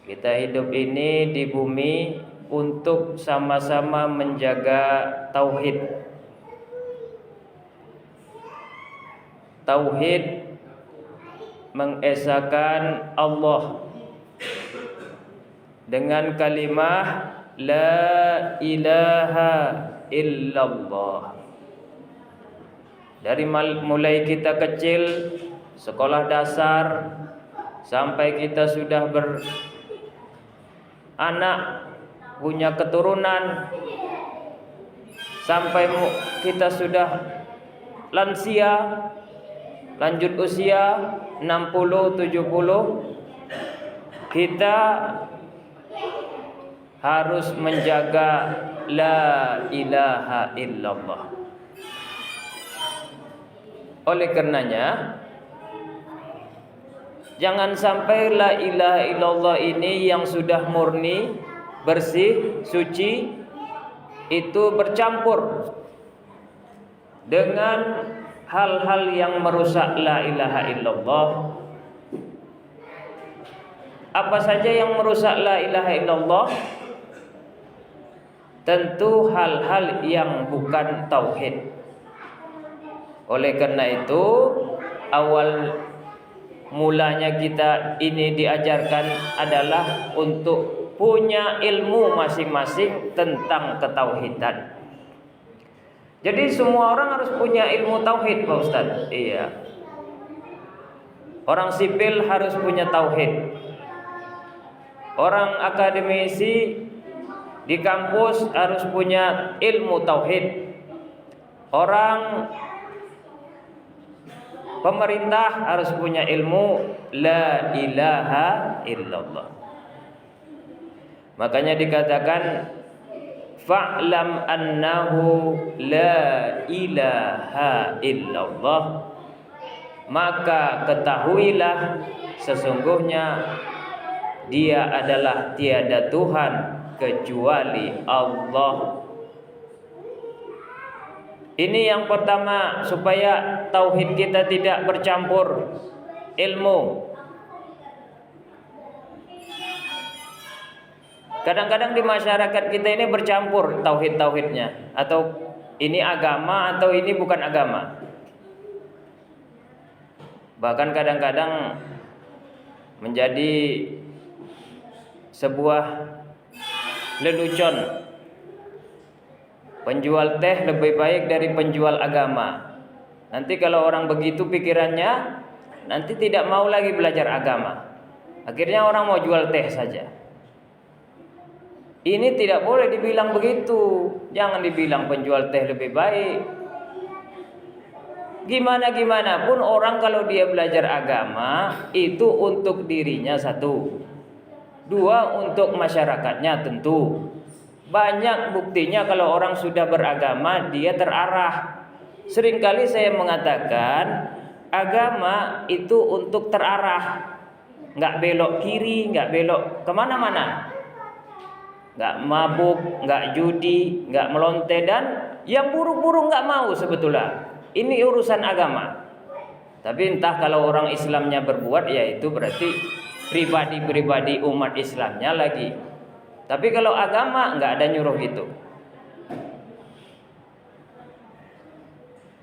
Kita hidup ini di bumi untuk sama-sama menjaga tauhid. Tauhid mengesahkan Allah dengan kalimah la ilaha illallah. Dari mulai kita kecil, sekolah dasar, sampai kita sudah beranak, punya keturunan, sampai kita sudah lansia, lanjut usia 60, 70, kita harus menjaga la ilaha illallah. Oleh karenanya, jangan sampai la ilaha illallah ini yang sudah murni, bersih, suci, itu bercampur dengan hal-hal yang merusak la ilaha illallah. Apa saja yang merusak la ilaha illallah? Tentu hal-hal yang bukan tauhid. Oleh karena itu, awal mulanya kita ini diajarkan adalah untuk punya ilmu masing-masing tentang ketauhidan. Jadi semua orang harus punya ilmu tauhid, Pak Ustadz. Iya. Orang sipil harus punya tauhid. Orang akademisi di kampus harus punya ilmu tauhid. Orang pemerintah harus punya ilmu la ilaha illallah. Makanya dikatakan fa'lam annahu la ilaha illallah, maka ketahuilah sesungguhnya dia adalah tiada Tuhan kecuali Allah. Ini yang pertama, supaya tauhid kita tidak bercampur ilmu. Kadang-kadang di masyarakat kita ini bercampur tauhid-tauhidnya, atau ini agama atau ini bukan agama. Bahkan kadang-kadang menjadi sebuah lelucon. Penjual teh lebih baik dari penjual agama. Nanti kalau orang begitu pikirannya, nanti tidak mau lagi belajar agama. Akhirnya orang mau jual teh saja. Ini tidak boleh dibilang begitu. Jangan dibilang penjual teh lebih baik. Gimana pun orang kalau dia belajar agama, itu untuk dirinya satu. Dua, untuk masyarakatnya tentu. Banyak buktinya kalau orang sudah beragama dia terarah. Seringkali saya mengatakan agama itu untuk terarah, nggak belok kiri, nggak belok kemana-mana, nggak mabuk, nggak judi, nggak melonte, dan yang buruk-buruk nggak mau sebetulnya. Ini urusan agama. Tapi entah kalau orang Islamnya berbuat, ya itu berarti pribadi-pribadi umat Islamnya lagi. Tapi kalau agama nggak ada nyuruh gitu.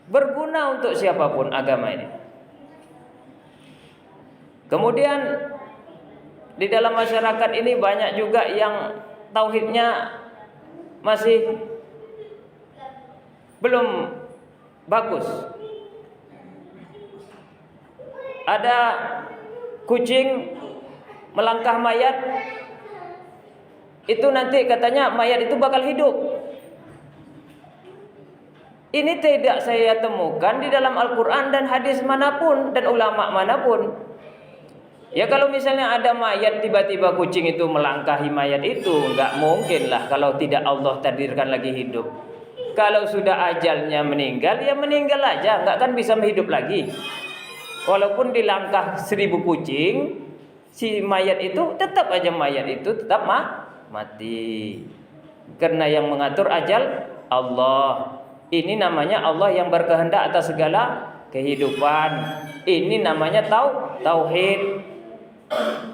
Berguna untuk siapapun agama ini. Kemudian di dalam masyarakat ini banyak juga yang tauhidnya masih belum bagus. Ada kucing melangkah mayat, itu nanti katanya mayat itu bakal hidup. Ini tidak saya temukan di dalam Al-Quran dan hadis manapun dan ulama manapun. Ya kalau misalnya ada mayat tiba-tiba kucing itu melangkahi mayat itu, nggak mungkin lah kalau tidak Allah takdirkan lagi hidup. Kalau sudah ajalnya meninggal, ya meninggal aja, nggak akan bisa hidup lagi. Walaupun dilangkah 1000 kucing, si mayat itu tetap aja mati. Karena yang mengatur ajal Allah. Ini namanya Allah yang berkehendak atas segala kehidupan. Ini namanya tauhid.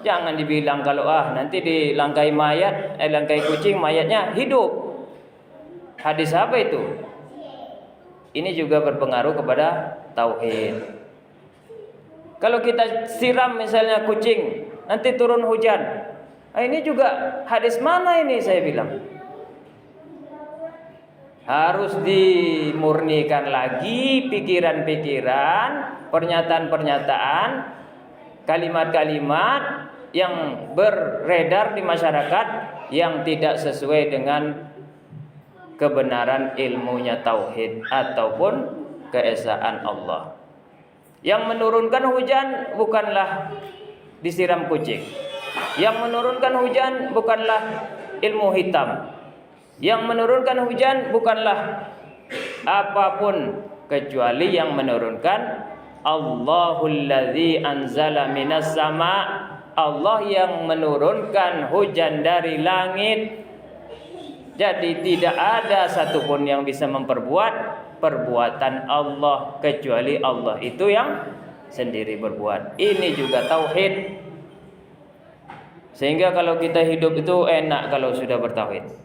Jangan dibilang kalau nanti dilangkai mayat, langkai kucing mayatnya hidup. Hadis apa itu? Ini juga berpengaruh kepada tauhid. Kalau kita siram misalnya kucing, nanti turun hujan. Ini juga hadis mana ini saya bilang? Harus dimurnikan lagi pikiran-pikiran, pernyataan-pernyataan, kalimat-kalimat yang beredar di masyarakat yang tidak sesuai dengan kebenaran ilmunya tauhid ataupun keesaan Allah. Yang menurunkan hujan bukanlah disiram kucing. Yang menurunkan hujan bukanlah ilmu hitam. Yang menurunkan hujan bukanlah apapun kecuali yang menurunkan Allahul ladzi anzala minas sama. Allah yang menurunkan hujan dari langit. Jadi tidak ada satupun yang bisa memperbuat perbuatan Allah kecuali Allah itu yang sendiri berbuat. Ini juga tauhid. Sehingga kalau kita hidup itu enak kalau sudah bertauhid.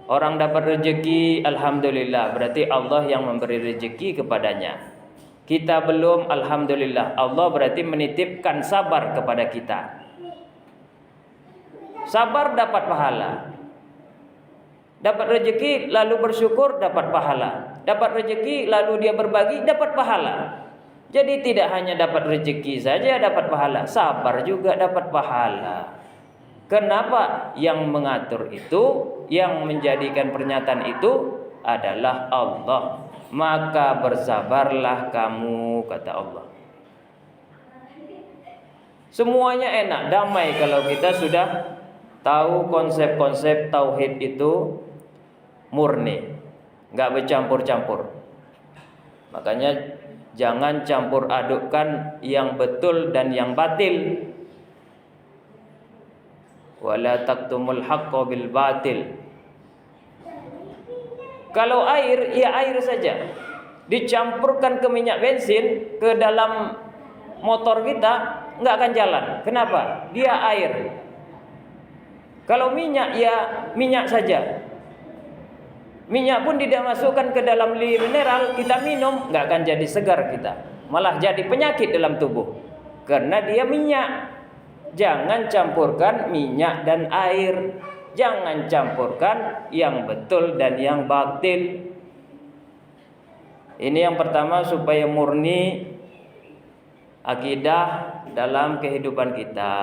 Orang dapat rezeki, alhamdulillah, berarti Allah yang memberi rezeki kepadanya. Kita belum, alhamdulillah, Allah berarti menitipkan sabar kepada kita. Sabar dapat pahala. Dapat rezeki lalu bersyukur dapat pahala. Dapat rezeki lalu dia berbagi dapat pahala. Jadi tidak hanya dapat rezeki saja dapat pahala, sabar juga dapat pahala. Kenapa? Yang mengatur itu, yang menjadikan pernyataan itu adalah Allah. Maka bersabarlah kamu, kata Allah. Semuanya enak, damai kalau kita sudah tahu konsep-konsep tauhid itu murni, nggak bercampur-campur. Makanya jangan campur adukkan yang betul dan yang batil. Wala taktumul haqqo bil batil. Kalau air, ya air saja. Dicampurkan ke minyak bensin, ke dalam motor kita, nggak akan jalan. Kenapa? Dia air. Kalau minyak, ya minyak saja. Minyak pun tidak masukkan ke dalam mineral, kita minum, nggak akan jadi segar kita. Malah jadi penyakit dalam tubuh. Karena dia minyak. Jangan campurkan minyak dan air. Jangan campurkan yang betul dan yang batil. Ini yang pertama supaya murni akidah dalam kehidupan kita.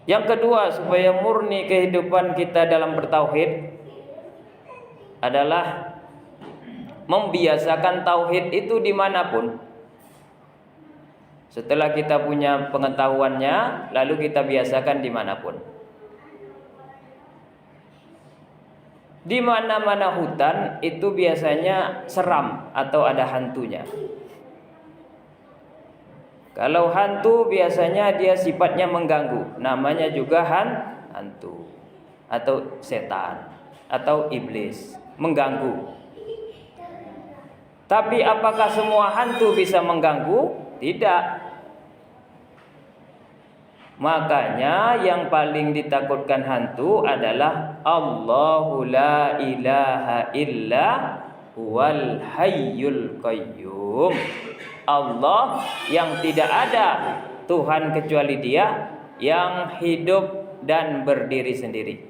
Yang kedua supaya murni kehidupan kita dalam bertauhid adalah membiasakan tauhid itu dimanapun. Setelah kita punya pengetahuannya, lalu kita biasakan dimanapun. Di mana-mana hutan itu biasanya seram atau ada hantunya. Kalau hantu biasanya dia sifatnya mengganggu, namanya juga hantu atau setan atau iblis, mengganggu. Tapi apakah semua hantu bisa mengganggu? Tidak. Makanya yang paling ditakutkan hantu adalah Allahu la ilaha illa huwal hayyul qayyum. Allah yang tidak ada Tuhan kecuali Dia yang hidup dan berdiri sendiri.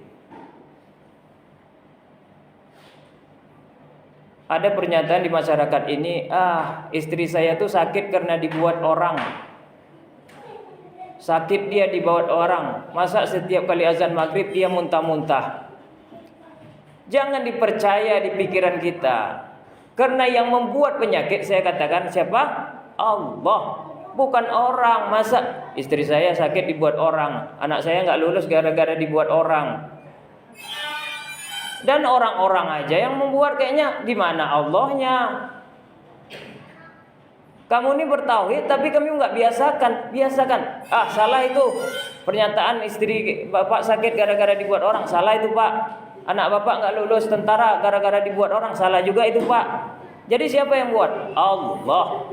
Ada pernyataan di masyarakat ini, istri saya tuh sakit karena dibuat orang. Sakit dia dibuat orang. Masa setiap kali azan maghrib dia muntah-muntah. Jangan dipercaya di pikiran kita. Karena yang membuat penyakit, saya katakan siapa? Allah, bukan orang. Masa istri saya sakit dibuat orang, anak saya nggak lulus gara-gara dibuat orang. Dan orang-orang aja yang membuat, kayaknya di mana Allahnya? Kamu ini bertauhid tapi kamu nggak biasakan. Salah itu. Pernyataan istri bapak sakit gara-gara dibuat orang, salah itu pak. Anak bapak nggak lulus tentara gara-gara dibuat orang, salah juga itu pak. Jadi siapa yang buat? Allah.